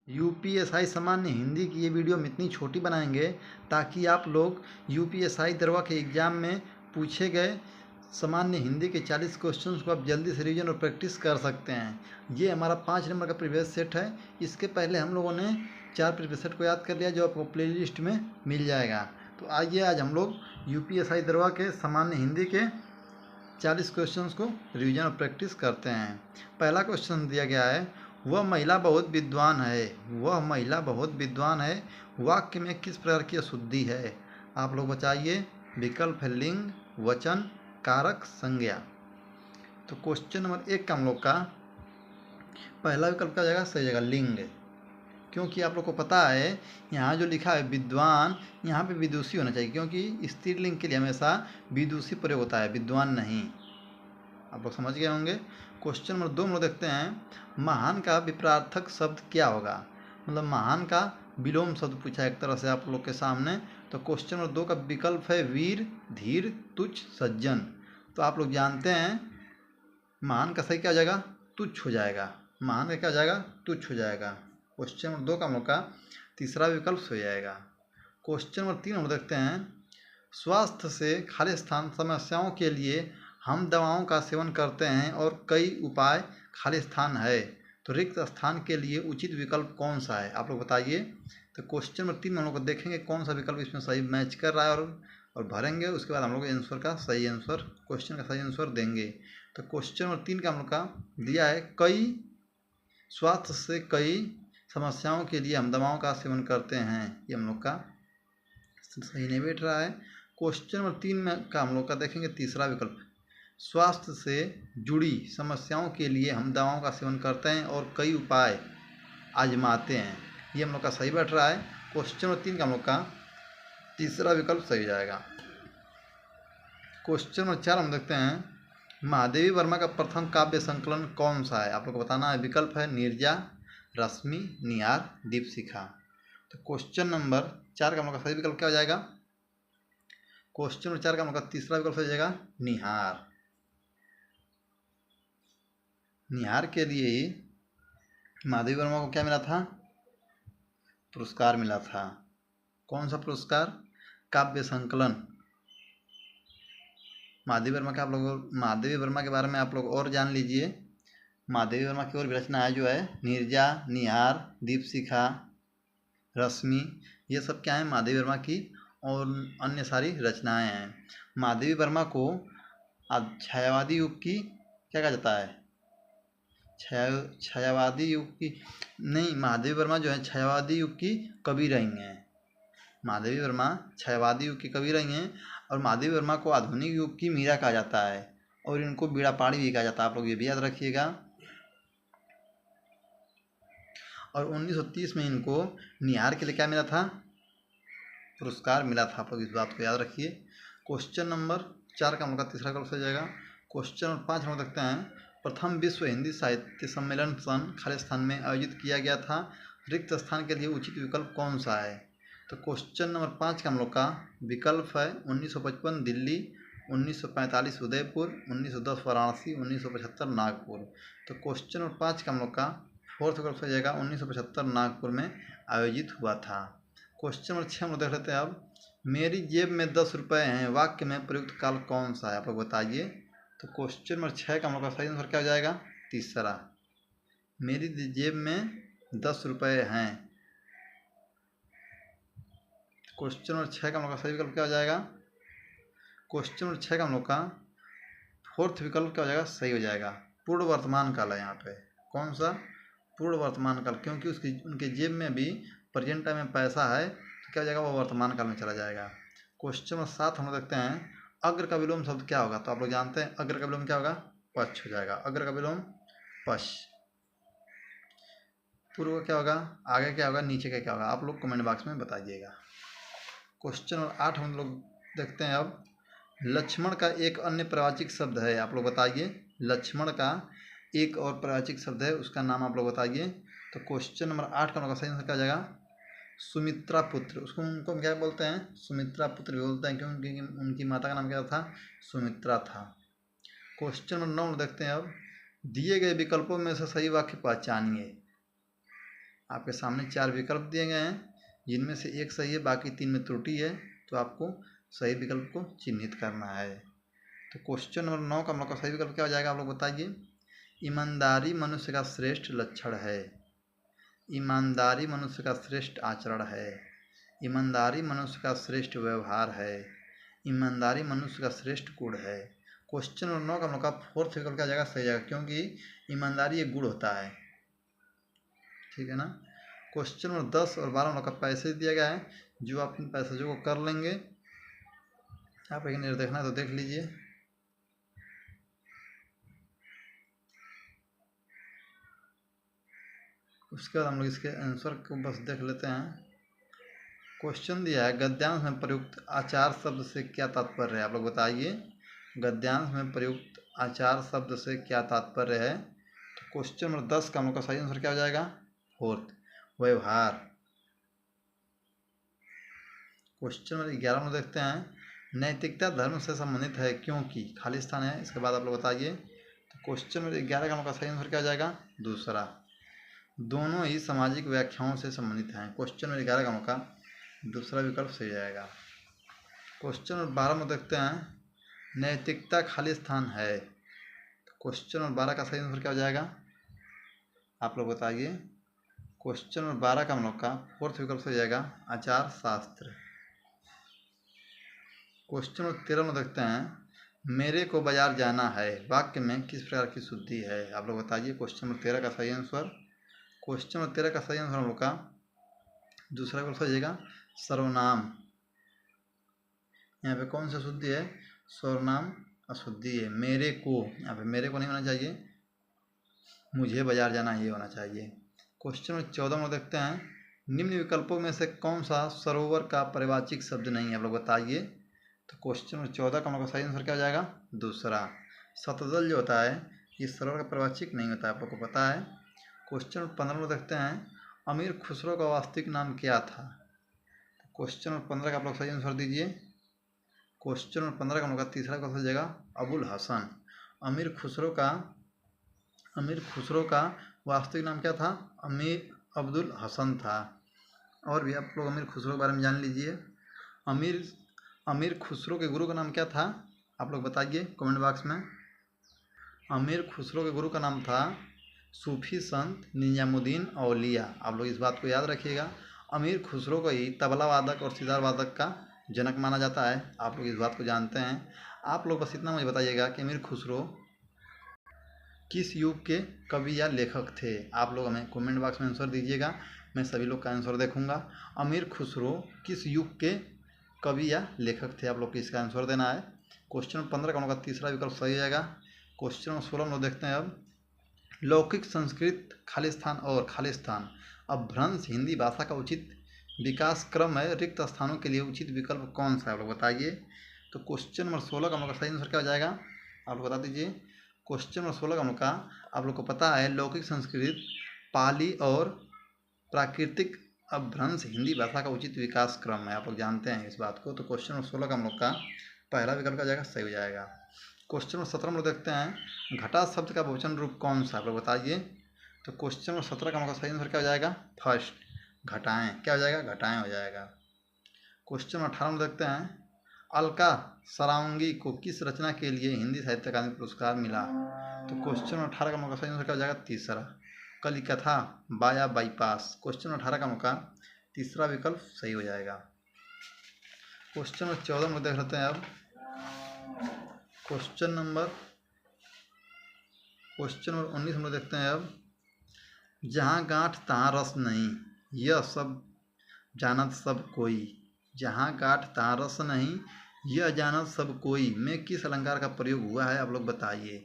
UPSI सामान्य हिंदी की ये वीडियो हम इतनी छोटी बनाएंगे ताकि आप लोग यूपीएसआई दरवा के एग्ज़ाम में पूछे गए सामान्य हिंदी के 40 क्वेश्चंस को आप जल्दी से रिवीजन और प्रैक्टिस कर सकते हैं। ये हमारा 5 नंबर का प्रीवियस सेट है। इसके पहले हम लोगों ने 4 प्रीवियस सेट को याद कर लिया जो आपको प्लेलिस्ट में मिल जाएगा। तो आइए आज हम लोग यूपीएसआई दरवा के सामान्य हिंदी के 40 क्वेश्चंस को रिवीजन और प्रैक्टिस करते हैं। पहला क्वेश्चन दिया गया है, वह महिला बहुत विद्वान है। वह महिला बहुत विद्वान है वाक्य में किस प्रकार की अशुद्धि है? आप लोग बताइए। विकल्प है लिंग, वचन, कारक, संज्ञा। तो क्वेश्चन नंबर 1 का हम लोग का पहला विकल्प का जाएगा सही जगह लिंग, क्योंकि आप लोग को पता है यहाँ जो लिखा है विद्वान, यहाँ पे विदुषी होना चाहिए, क्योंकि स्त्रीलिंग के लिए हमेशा विदुषी प्रयोग होता है, विद्वान नहीं। आप लोग समझ गए होंगे। क्वेश्चन नंबर 2 में देखते हैं, महान का विपरार्थक शब्द क्या होगा? मतलब महान का विलोम शब्द पूछा एक तरह से आप लोग के सामने। तो क्वेश्चन नंबर 2 का विकल्प है वीर, धीर, तुच्छ, सज्जन। तो आप लोग जानते हैं महान का सही क्या हो जाएगा? तुच्छ हो जाएगा। महान का क्या हो जाएगा? तुच्छ हो जाएगा। क्वेश्चन नंबर 2 का हम लोग का तीसरा विकल्प हो जाएगा। क्वेश्चन नंबर 3 हम देखते हैं, स्वास्थ्य से खाली स्थान समस्याओं के लिए हम दवाओं का सेवन करते हैं और कई उपाय खाली स्थान है, तो रिक्त स्थान के लिए उचित विकल्प कौन सा है? आप लोग बताइए। तो क्वेश्चन नंबर 3 में हम लोग देखेंगे कौन सा विकल्प इसमें सही मैच कर रहा है और भरेंगे। उसके बाद हम लोग आंसर का सही आंसर, क्वेश्चन का सही आंसर देंगे। तो क्वेश्चन नंबर 3 का हम लोग का दिया है, कई स्वास्थ्य से कई समस्याओं के लिए हम दवाओं का सेवन करते हैं। ये हम लोग का सही नहीं बैठ रहा है। क्वेश्चन नंबर 3 में का हम लोग का देखेंगे तीसरा विकल्प, स्वास्थ्य से जुड़ी समस्याओं के लिए हम दवाओं का सेवन करते हैं और कई उपाय आजमाते हैं। ये हम लोग का सही बैठ रहा है। क्वेश्चन नंबर 3 का हम लोग का तीसरा विकल्प सही जाएगा। क्वेश्चन नंबर 4 हम देखते हैं, महादेवी वर्मा का प्रथम काव्य संकलन कौन सा है? आप लोग को बताना है। विकल्प है नीरजा, रश्मि, निहार, दीपशिखा। तो क्वेश्चन नंबर 4 का हम लोग का सही विकल्प क्या हो जाएगा? क्वेश्चन नंबर 4 का हम लोग का तीसरा विकल्प हो जाएगा निहार। निहार के लिए ही महादेवी वर्मा को क्या मिला था? पुरस्कार मिला था। कौन सा पुरस्कार? काव्य संकलन। महादेवी वर्मा के बारे में आप लोग और जान लीजिए। महादेवी वर्मा की और भी रचनाएं जो है नीरजा, निहार, दीपशिखा, रश्मि, ये सब क्या है? महादेवी वर्मा की और अन्य सारी रचनाएं हैं। महादेवी वर्मा को छायावादी युग की क्या कहा जाता है? छायावादी युग की नहीं, महादेवी वर्मा जो है छायावादी युग की कवि रही हैं। महादेवी वर्मा छायावादी युग की कवि रही हैं और महादेवी वर्मा को आधुनिक युग की मीरा कहा जाता है और इनको बीड़ा पाड़ी भी कहा जाता है। आप लोग ये भी याद रखिएगा। और 1930 में इनको निहार के लिए क्या मिला था? पुरस्कार मिला था। आप लोग इस बात को याद रखिए। क्वेश्चन नंबर 4 का उनका तीसरा विकल्प हो जाएगा। क्वेश्चन नंबर 5 हम देखते हैं, प्रथम विश्व हिंदी साहित्य सम्मेलन सन खालिस्तान में आयोजित किया गया था, रिक्त स्थान के लिए उचित विकल्प कौन सा है? तो क्वेश्चन नंबर 5 का हम लोग का विकल्प है 1955 दिल्ली, 1945 उदयपुर, 1910 वाराणसी, 1975 नागपुर। तो क्वेश्चन नंबर 5 का हम लोग का फोर्थ विकल्प हो जाएगा 1975 नागपुर में आयोजित हुआ था। क्वेश्चन नंबर 6 हम लोग देख लेते हैं अब, मेरी जेब में 10 रुपये हैं वाक्य में प्रयुक्त काल कौन सा है? आप लोग बताइए। तो क्वेश्चन नंबर 6 का हम लोग का सही आंसर क्या हो जाएगा? तीसरा, मेरी जेब में 10 रुपये हैं। क्वेश्चन नंबर 6 का हम लोग का सही विकल्प क्या हो जाएगा? क्वेश्चन नंबर 6 का हम लोग का फोर्थ विकल्प क्या हो जाएगा? सही हो जाएगा। पूर्ण वर्तमान काल है यहाँ पे। कौन सा? पूर्ण वर्तमान काल, क्योंकि उनके जेब में भी प्रेजेंट टाइम में पैसा है, तो क्या हो जाएगा? वो वर्तमान काल में चला जाएगा। क्वेश्चन नंबर 7 हम लोग देखते हैं, अग्र का विलोम शब्द क्या होगा? तो आप लोग जानते हैं अग्र का विलोम क्या होगा? पश्च हो जाएगा। अग्र का विलोम पश्च। पूर्व क्या होगा? आगे क्या होगा? नीचे का क्या होगा? आप लोग कमेंट बॉक्स में बताइएगा। क्वेश्चन नंबर 8 हम लोग देखते हैं अब, लक्ष्मण का एक अन्य प्रवाचिक शब्द है। आप लोग बताइए। लक्ष्मण का एक और प्रवाचिक शब्द है, उसका नाम आप लोग बताइए। तो क्वेश्चन नंबर 8 का सही आंसर क्या जाएगा? सुमित्रा पुत्र। उनको क्या बोलते हैं? सुमित्रा पुत्र भी बोलते हैं, क्योंकि उनकी माता का नाम क्या था? सुमित्रा था। क्वेश्चन नंबर 9 देखते हैं अब, दिए गए विकल्पों में से सही वाक्य पहचानिए। आपके सामने 4 विकल्प दिए गए हैं, जिनमें से एक सही है, बाकी 3 में त्रुटि है, तो आपको सही विकल्प को चिन्हित करना है। तो क्वेश्चन नंबर 9 का हम लोग का सही विकल्प क्या हो जाएगा, आप लोग बताइए। ईमानदारी मनुष्य का श्रेष्ठ लक्षण है। ईमानदारी मनुष्य का श्रेष्ठ आचरण है। ईमानदारी मनुष्य का श्रेष्ठ व्यवहार है। ईमानदारी मनुष्य का श्रेष्ठ गुण है। क्वेश्चन नंबर 9 का हम लोग का फोर्थ विकल्प क्या जाएगा, सही जाएगा, क्योंकि ईमानदारी एक गुण होता है, ठीक है ना। क्वेश्चन नंबर 10 और 12 हम लोग का पैसे दिया गया है, जो आप इन पैसेजों को कर लेंगे। आप एक मिनट देखना है तो देख लीजिए। उसके बाद हम लोग इसके आंसर को बस देख लेते हैं। क्वेश्चन दिया है, गद्यांश में प्रयुक्त आचार शब्द से क्या तात्पर्य है, आप लोग बताइए। गद्यांश में प्रयुक्त आचार शब्द से क्या तात्पर्य है। तो क्वेश्चन नंबर 10 का हम लोग का सही आंसर क्या हो जाएगा, फोर्थ, व्यवहार। क्वेश्चन नंबर 11 में देखते हैं, नैतिकता धर्म से संबंधित है क्योंकि, खाली स्थान है, इसके बाद आप लोग बताइए। तो क्वेश्चन नंबर 11 का हम लोग का सही आंसर क्या हो जाएगा, दूसरा। दोनों ही सामाजिक व्याख्याओं से संबंधित हैं। क्वेश्चन नंबर 11 का हम लोग का दूसरा विकल्प सही जाएगा। क्वेश्चन नंबर 12 में देखते हैं, नैतिकता खाली स्थान है। क्वेश्चन नंबर 12 का सही आंसर क्या हो जाएगा, आप लोग बताइए। क्वेश्चन नंबर 12 का हम लोग का फोर्थ विकल्प सही जाएगा, आचार शास्त्र। क्वेश्चन नंबर 13 में देखते हैं, मेरे को बाजार जाना है वाक्य में किस प्रकार की शुद्धि है, आप लोग बताइए। क्वेश्चन नंबर 13 का सही आंसर, क्वेश्चन नंबर 13 का सही आंसर हम लोग का दूसरा विकल्प सही जाएगा, सर्वनाम। यहाँ पे कौन सा शुद्धि है, सर्वनाम अशुद्धि है। मेरे को, यहाँ पे मेरे को नहीं होना चाहिए, मुझे बाजार जाना ये होना चाहिए। क्वेश्चन नंबर 14 में देखते हैं, निम्न विकल्पों में से कौन सा सरोवर का परिवाचिक शब्द नहीं है, आप लोग बताइए। तो क्वेश्चन नंबर 14 का हम लोग का सही आंसर क्या हो जाएगा, दूसरा। शतदल जो होता है ये सरोवर का परिवाचिक नहीं होता है, आप लोग को पता है। क्वेश्चन नंबर 15 में देखते हैं, अमीर खुसरो का वास्तविक नाम क्या था। क्वेश्चन नंबर 15 का आप लोग सही आंसर दीजिए। क्वेश्चन नंबर 15 का हम लोग का तीसरा क्वेश्चन हो जाएगा, अबुल हसन। अमीर खुसरो का वास्तविक नाम क्या था, अमीर अब्दुल हसन था। और भी आप लोग अमीर खुसरो के बारे में जान लीजिए। अमीर खुसरो के गुरु का नाम क्या था, आप लोग बताइए कमेंट बॉक्स में। अमीर खुसरो के गुरु का नाम था सूफी संत निजामुद्दीन औलिया। आप लोग इस बात को याद रखिएगा। अमीर खुसरो को ही तबला वादक और सितार वादक का जनक माना जाता है, आप लोग इस बात को जानते हैं। आप लोग बस इतना मुझे बताइएगा कि अमीर खुसरो किस युग के कवि या लेखक थे, आप लोग हमें कमेंट बॉक्स में आंसर दीजिएगा, मैं सभी लोग का आंसर देखूंगा। अमीर खुसरो किस युग के कवि या लेखक थे, आप लोग को इसका आंसर देना है। क्वेश्चन नंबर 15 का हम लोग का तीसरा विकल्प सही जाएगा। क्वेश्चन नंबर 16 हम लोग देखते हैं, अब लौकिक संस्कृत खालिस्तान और खालिस्तान अपभ्रंश हिंदी भाषा का उचित विकास क्रम है, रिक्त स्थानों के लिए उचित विकल्प कौन सा है, आप लोग बताइए। तो क्वेश्चन नंबर 16 का हम लोग का सही आंसर क्या हो जाएगा, आप लोग बता दीजिए। क्वेश्चन नंबर 16 का हम लोग का, आप लोग को पता है लौकिक संस्कृत पाली और प्राकृतिक अपभ्रंश हिंदी भाषा का उचित विकास क्रम है, आप लोग जानते हैं इस बात को। तो क्वेश्चन नंबर 16 का हम लोग का पहला विकल्प का जाएगा, सही हो जाएगा। क्वेश्चन नंबर 17 में देखते हैं, घटा शब्द का बहुवचन रूप कौन सा, आप लोग बताइए। तो क्वेश्चन नंबर 17 का हम लोग का सही आंसर क्या हो जाएगा, फर्स्ट, घटाएं। क्या हो जाएगा, घटाएं हो जाएगा। क्वेश्चन नंबर 18 में देखते हैं, अलका सरावंगी को किस रचना के लिए हिंदी साहित्य अकादमी पुरस्कार मिला। तो क्वेश्चन नंबर 18 का हम लोग का सही आंसर क्या हो जाएगा, तीसरा, कलिकथा बाया बाईपास। क्वेश्चन नंबर 18 का हम लोग का तीसरा विकल्प सही हो जाएगा। क्वेश्चन नंबर 14 में देख लेते हैं अब। क्वेश्चन नंबर 19 हम लोग देखते हैं अब, जहाँ गांठ तहाँ रस नहीं, यह सब जानत सब कोई। जहाँ गांठ तहाँ रस नहीं, यह जानत सब कोई में किस अलंकार का प्रयोग हुआ है, आप लोग बताइए।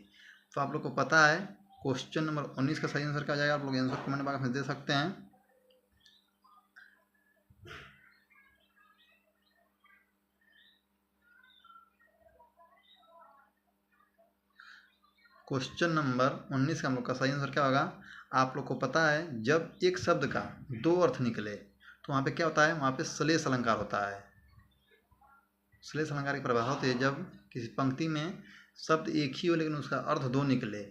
तो आप लोग को पता है क्वेश्चन नंबर 19 का सही आंसर क्या जाएगा, आप लोग आंसर कमेंट बॉक्स में दे सकते हैं। क्वेश्चन नंबर 19 का हम लोग का सही आंसर क्या होगा, आप लोग को पता है जब एक शब्द का दो अर्थ निकले तो वहाँ पे क्या होता है, वहाँ पे श्लेष अलंकार होता है। श्लेष अलंकार की परिभाषा होती है जब किसी पंक्ति में शब्द एक ही हो लेकिन उसका अर्थ दो निकले,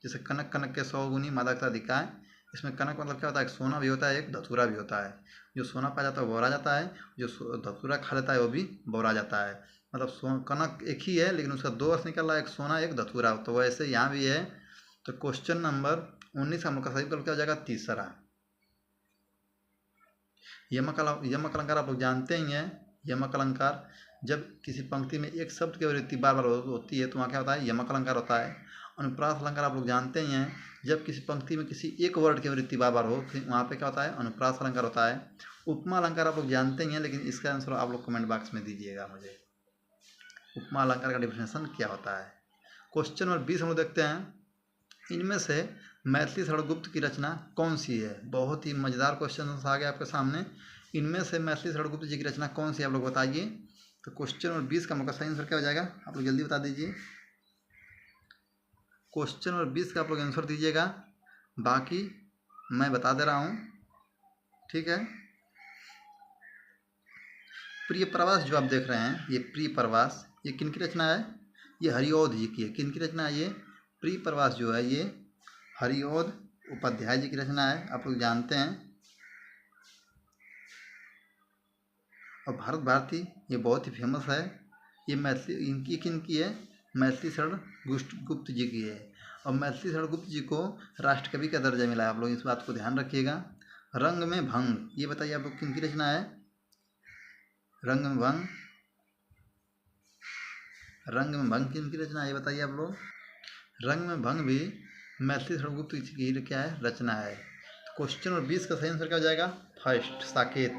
जैसे कनक कनक के 100 गुनी मादकता दिखाए, इसमें कनक मतलब क्या होता है, एक सोना भी होता है, एक धतूरा भी होता है। जो सोना पाया जाता है वो बोरा जाता है, जो धतूरा खा लेता है वो भी बोरा जाता है। मतलब कनक एक ही है लेकिन उसका दो अर्थ निकल रहा है, एक सोना एक धतूरा। तो वैसे यहाँ भी है। तो क्वेश्चन नंबर 19 हम लोग का सही विकल्प क्या हो जाएगा, तीसरा। यमक अलंकार आप लोग जानते ही हैं। यमक अलंकार जब किसी पंक्ति में एक शब्द की आवृत्ति बार बार होती है तो वहाँ क्या होता है, यमक अलंकार होता है। अनुप्रास अलंकार आप लोग जानते ही हैं। जब किसी पंक्ति में किसी एक वर्ड की आवृत्ति बार बार हो वहाँ पे क्या होता है, अनुप्रास अलंकार होता है। उपमा अलंकार आप लोग जानते ही हैं, लेकिन इसका आंसर आप लोग कमेंट बॉक्स में दीजिएगा मुझे, उपमा अलंकार का डिफिनेशन क्या होता है। क्वेश्चन नंबर 20 हम लोग देखते हैं, इनमें से मैथिली षड्गुप्त की रचना कौन सी है। बहुत ही मज़ेदार क्वेश्चन आ गया आपके सामने। इनमें से मैथिली षड्गुप्त जी की रचना कौन सी है, आप लोग बताइए। तो क्वेश्चन नंबर 20 का मौका सही आंसर क्या हो जाएगा, आप लोग जल्दी बता दीजिए। क्वेश्चन नंबर 20 का आप लोग आंसर दीजिएगा, बाकी मैं बता दे रहा हूँ, ठीक है। प्रिय प्रवास जो आप देख रहे हैं, ये प्रिय प्रवास ये किन की रचना है, ये हरिऔध जी की है। किन की रचना है ये, प्रिय प्रवास जो है ये हरिऔध उपाध्याय जी की रचना है, आप लोग जानते हैं। और भारत भारती ये बहुत ही फेमस है। ये मैथिली इनकी किन की है, मैथिली शरण गुप्त जी की है। और मैथिली शरण गुप्त जी को राष्ट्रकवि का दर्जा मिला है, आप लोग इस बात को ध्यान रखिएगा। रंग में भंग ये बताइए आप लोग किन की रचना है, रंग में भंग, रंग में भंग किन की रचना है ये बताइए आप लोग। रंग में भंग भी मैथिली षड्गुप्त की क्या है, रचना है। तो क्वेश्चन नंबर 20 का सही आंसर क्या हो जाएगा, फर्स्ट साकेत।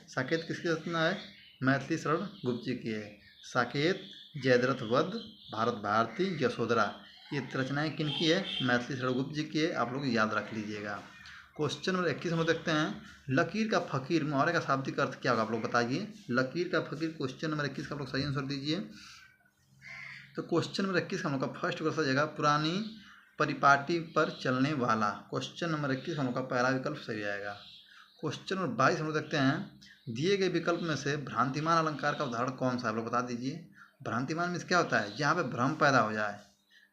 साकेत किसकी रचना है, मैथिली षड्गुप्त जी की है। साकेत, जयद्रथ वध, भारत भारती, यशोधरा ये रचनाएं किन की है, मैथिली षड्गुप्त जी की है, आप लोग याद रख लीजिएगा। क्वेश्चन नंबर 21 हम देखते हैं, लकीर का फकीर मुहावरे का शाब्दिक अर्थ क्या होगा, आप लोग बताइए। लकीर का फकीर क्वेश्चन नंबर 21 का आप लोग सही आंसर दीजिए। तो क्वेश्चन नंबर 21 हम लोग का फर्स्ट क्वेश्चन जाएगा, पुरानी परिपाटी पर चलने वाला। क्वेश्चन नंबर 21 हम लोग का पहला विकल्प सही आएगा। क्वेश्चन नंबर 22 हम लोग देखते हैं, दिए गए विकल्प में से भ्रांतिमान अलंकार का उदाहरण कौन सा, आप लोग बता दीजिए। भ्रांतिमान में क्या होता है, जहाँ पे भ्रम पैदा हो जाए।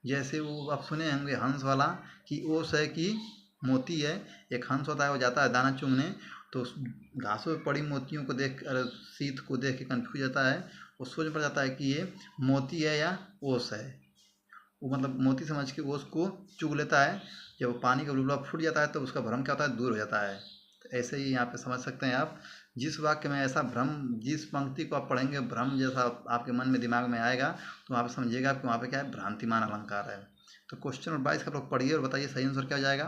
जैसे वो आप सुने होंगे हंस वाला, कि ओस है कि मोती है। एक हंस होता है, वो जाता है दाना चुगने, तो उस घासों पर पड़ी मोतियों को देख, शीत को देख के कन्फ्यूज जाता है। वो सोच पड़ जाता है कि ये मोती है या ओस है। वो मतलब मोती समझ के ओस को चुग लेता है। जब वो पानी का बुलबुला फूट जाता है तो उसका भ्रम क्या होता है, दूर हो जाता है। तो ऐसे ही यहाँ पे समझ सकते हैं आप, जिस वाक्य में ऐसा भ्रम, जिस पंक्ति को आप पढ़ेंगे भ्रम जैसा आपके मन में दिमाग में आएगा, तो वहाँ पे समझिएगा कि वहाँ पे क्या है, भ्रांतिमान अलंकार है। तो क्वेश्चन नंबर 22 का आप लोग पढ़िए और बताइए सही आंसर क्या हो जाएगा।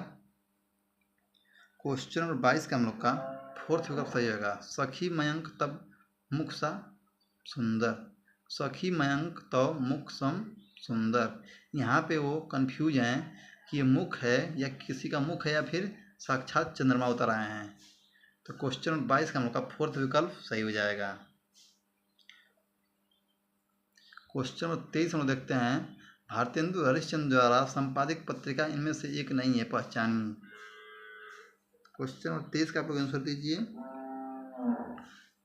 क्वेश्चन नंबर 22 का हम लोग का फोर्थ विकल्प सही होगा, सखी मयंक तब मुख सा सुंदर। सखी मयंक तो मुख सम सुंदर। यहाँ पे वो कंफ्यूज हैं कि ये मुख है या किसी का मुख है या फिर साक्षात चंद्रमा उतर आए हैं। तो क्वेश्चन नंबर 22 का हम लोग का फोर्थ विकल्प सही हो जाएगा। क्वेश्चन नंबर 23 हम लोग देखते हैं, भारतेंदु हरिश्चंद्र द्वारा संपादित पत्रिका इनमें से एक नहीं है, पहचानिए। क्वेश्चन नंबर 23 का आप लोग आंसर दीजिए।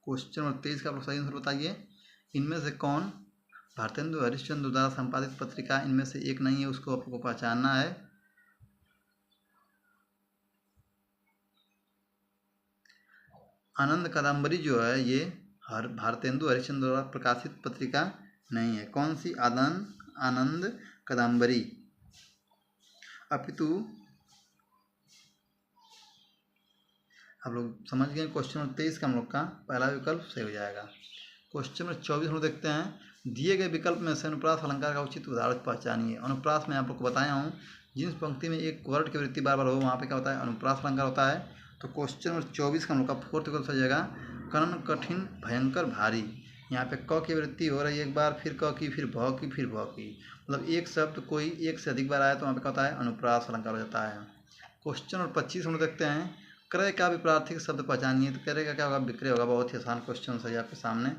क्वेश्चन नंबर 23 का आप लोग सही आंसर बताइए, इनमें से कौन भारतेंदु हरिश्चंद्र द्वारा संपादित पत्रिका इनमें से एक नहीं है, उसको आपको पहचानना है। आनंद कादम्बरी जो है ये भारतेंदु हरिश्चंद्र द्वारा प्रकाशित पत्रिका नहीं है। कौन सी, आनंद कादम्बरी, अपितु आप लोग समझ गए। क्वेश्चन नंबर 23 का हम लोग का पहला विकल्प सही हो जाएगा। क्वेश्चन नंबर 24 हम लोग देखते हैं, दिए गए विकल्प में से अनुप्रास अलंकार का उचित उदाहरण पहचानिए। अनुप्रास मैं आप लोग को बताया हूँ, जिस पंक्ति में एक वर्ड की वृत्ति बार बार हो वहाँ पे क्या होता है, अनुप्रास अलंकार होता है। तो क्वेश्चन नंबर 24 का हम लोग का फोर्थ विकल्प सही जाएगा, कर्ण कठिन भयंकर भारी। यहाँ पे क की वृत्ति हो रही है एक बार, फिर क की, फिर भ की, फिर भ की, मतलब एक शब्द कोई एक से अधिक बार आया तो वहाँ पे क्या होता है, अनुप्रास अलंकार हो जाता है। क्वेश्चन नंबर 25 हम लोग देखते हैं, क्रय का विपरीत शब्द पहचानिए। तो क्रय का क्या होगा, विक्रय होगा। बहुत ही आसान क्वेश्चन है आपके सामने,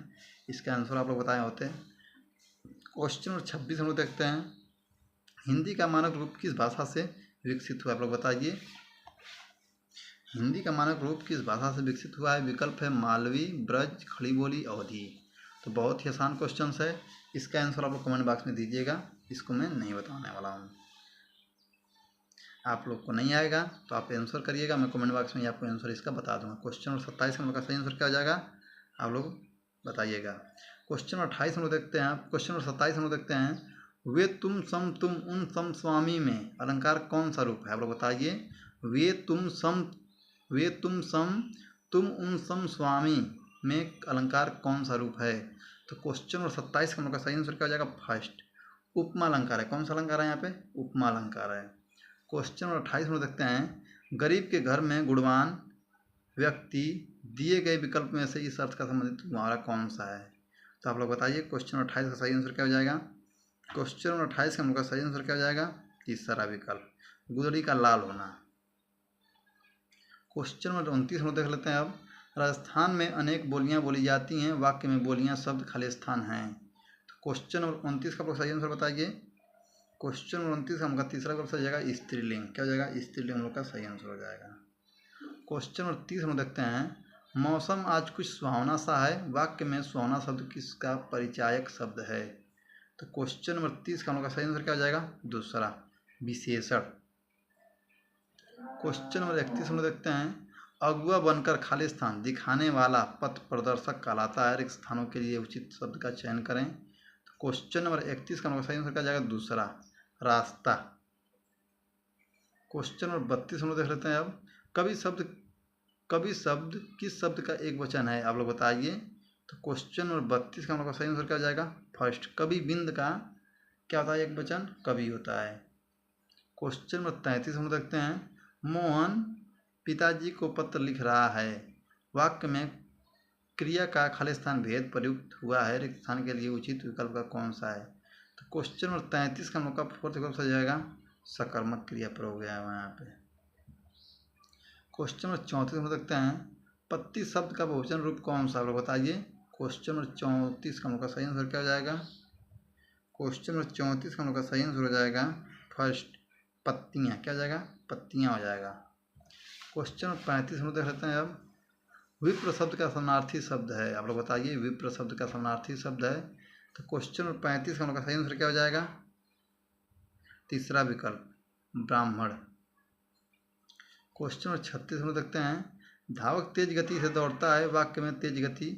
इसका आंसर आप लोग बताए होते हैं। क्वेश्चन नंबर 26 हम लोग देखते हैं, हिंदी का मानक रूप किस भाषा से विकसित हुआ, आप लोग बताइए। हिंदी का मानक रूप किस भाषा से विकसित हुआ है, विकल्प है मालवी, ब्रज, खड़ी बोली, अवधी। तो बहुत ही आसान क्वेश्चन है, इसका आंसर आप लोग कमेंट बॉक्स में दीजिएगा, इसको मैं नहीं बताने वाला हूँ। आप लोग को नहीं आएगा तो आप आंसर करिएगा, मैं कमेंट बॉक्स में आपको आंसर इसका बता दूंगा। क्वेश्चन नंबर 27 का सही आंसर क्या हो जाएगा, आप लोग बताइएगा। क्वेश्चन नंबर 28 हम लोग देखते हैं, क्वेश्चन नंबर 27 हम लोग देखते हैं, वे तुम सम तुम उन सम स्वामी में अलंकार कौन सा रूप है, आप लोग बताइए। वे तुम सम तुम उन सम स्वामी में अलंकार कौन सा रूप है। तो क्वेश्चन नंबर 27 का सही आंसर क्या हो जाएगा, फर्स्ट उपमा अलंकार है। कौन सा अलंकार है यहाँ पे, उपमा अलंकार है। क्वेश्चन नंबर 28 में देखते हैं, गरीब के घर में गुणवान व्यक्ति दिए गए विकल्प में से इस अर्थ का संबंधित तुम्हारा कौन सा है। तो आप लोग बताइए। क्वेश्चन नंबर 28 का सही आंसर क्या हो जाएगा, क्वेश्चन नंबर 28 का सही आंसर क्या हो जाएगा, तीसरा विकल्प गुदड़ी का लाल होना। क्वेश्चन नंबर 29 हम देख लेते हैं अब, राजस्थान में अनेक बोलियां बोली जाती हैं, वाक्य में बोलियां शब्द खाली स्थान हैं। तो क्वेश्चन नंबर 29 का सही आंसर बताइए। क्वेश्चन नंबर 29 का हमका तीसरा विकल्प सही जाएगा स्त्रीलिंग। क्या हो जाएगा, स्त्रीलिंग हम लोग का सही आंसर हो जाएगा। क्वेश्चन नंबर 30 हम देखते हैं, मौसम आज कुछ सुहावना सा है, वाक्य में सुहावना शब्द किसका परिचायक शब्द है। तो क्वेश्चन नंबर 30 का हम लोग का सही आंसर क्या हो जाएगा, दूसरा विशेषण। क्वेश्चन नंबर 31 हम लोग देखते हैं, अगुआ बनकर खाली स्थान दिखाने वाला पथ प्रदर्शक कहलाता है, रिक्त स्थानों के लिए उचित शब्द का चयन करें। तो क्वेश्चन नंबर 31 का सही आंसर क्या जाएगा, दूसरा रास्ता। क्वेश्चन नंबर 32 हम लोग देख लेते हैं अब, कवि शब्द किस शब्द का एक वचन है, आप लोग बताइए। तो क्वेश्चन नंबर 32 का हम लोग का सही आंसर क्या जाएगा, फर्स्ट कवि बिंद का क्या होता है, एक वचन कवि होता है। क्वेश्चन नंबर 33 हम लोग देखते हैं, मोहन पिताजी को पत्र लिख रहा है, वाक्य में क्रिया का खाली स्थान भेद प्रयुक्त हुआ है, रिक्त स्थान के लिए उचित विकल्प का कौन सा है। तो क्वेश्चन नंबर 33 का हम लोग का फोर्थ विकल्प सही जाएगा सकर्मक क्रिया प्रयोग गया है यहाँ पे। क्वेश्चन नंबर 34 में देखते हैं, पत्ती शब्द का बहुवचन रूप कौन सा, आप लोग बताइए। क्वेश्चन नंबर 34 का हम लोग का सही आंसर क्या हो जाएगा, क्वेश्चन नंबर 34 का हम लोग का सही आंसर हो जाएगा फर्स्ट पत्तियाँ। क्या हो जाएगा, पत्तियाँ हो जाएगा। क्वेश्चन नंबर 35 हम लोग देख लेते हैं अब, विप्र शब्द का समानार्थी शब्द है, आप लोग बताइए। विप्र शब्द का समानार्थी शब्द है। तो क्वेश्चन नंबर 35 का हम लोग का सही आंसर क्या हो जाएगा, तीसरा विकल्प ब्राह्मण। क्वेश्चन नंबर 36 हम लोग देखते हैं, धावक तेज गति से दौड़ता है, वाक्य में तेज गति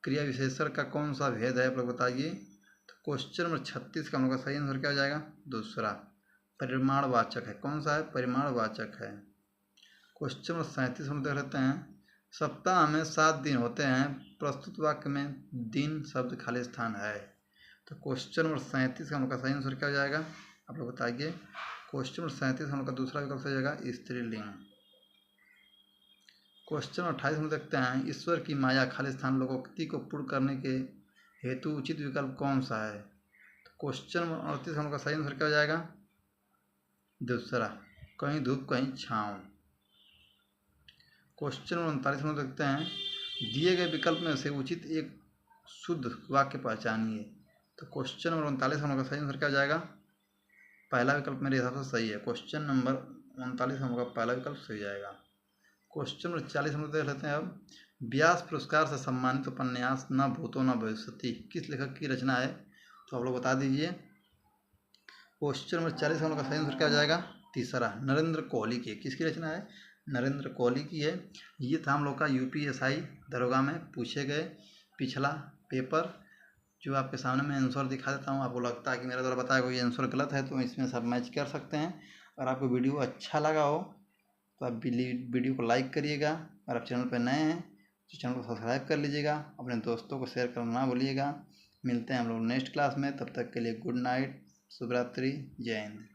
क्रिया विशेषण का कौन सा भेद है, आप लोग बताइए। तो क्वेश्चन नंबर 36 का हम लोग का सही आंसर क्या हो जाएगा, दूसरा परिमाणवाचक है। कौन सा है, परिमाणवाचक है। क्वेश्चन नंबर 37 हम देख लेते हैं, सप्ताह में 7 दिन होते हैं, प्रस्तुत वाक्य में दिन शब्द खाली स्थान है। तो क्वेश्चन नंबर 37 का हम लोग का सही आंसर क्या हो जाएगा, आप लोग बताइए। क्वेश्चन नंबर 37 हम लोग का दूसरा विकल्प सही जाएगा स्त्रीलिंग। क्वेश्चन 28 में देखते हैं, ईश्वर की माया खाली स्थान लोकोक्ति को पूर्ण करने के हेतु उचित विकल्प कौन सा है। तो क्वेश्चन नंबर 38 हम लोग का सही आंसर क्या हो जाएगा, दूसरा कहीं धूप कहीं छाँव। क्वेश्चन नंबर 39 में देखते हैं, दिए गए विकल्प में से उचित एक शुद्ध वाक्य पहचानिए। तो क्वेश्चन नंबर 39 हम लोग का सही आंसर क्या हो जाएगा, पहला विकल्प मेरे हिसाब से सही है। क्वेश्चन नंबर 39 हम लोग का पहला विकल्प सही जाएगा। क्वेश्चन नंबर 40 हम लोग देख लेते हैं अब, व्यास पुरस्कार से सम्मानित उपन्यास न भूतो न भविष्यति किस लेखक की रचना है, तो आप लोग बता दीजिए। क्वेश्चन नंबर 40 हम लोग का सही आंसर क्या हो जाएगा, तीसरा नरेंद्र कोहली की। किसकी रचना है, नरेंद्र कोहली की है। ये था हम लोग का यूपीएसआई दरोगा में पूछे गए पिछला पेपर, जो आपके सामने मैं आंसर दिखा देता हूँ। आपको लगता है कि मेरे द्वारा बताया कोई आंसर गलत है तो इसमें सब मैच कर सकते हैं। अगर आपको वीडियो अच्छा लगा हो तो आप वीडियो को लाइक करिएगा, अगर आप चैनल पर नए हैं तो चैनल को सब्सक्राइब कर लीजिएगा, अपने दोस्तों को शेयर करना ना भूलिएगा। मिलते हैं हम लोग नेक्स्ट क्लास में, तब तक के लिए गुड नाइट, शुभ रात्रि, जय हिंद।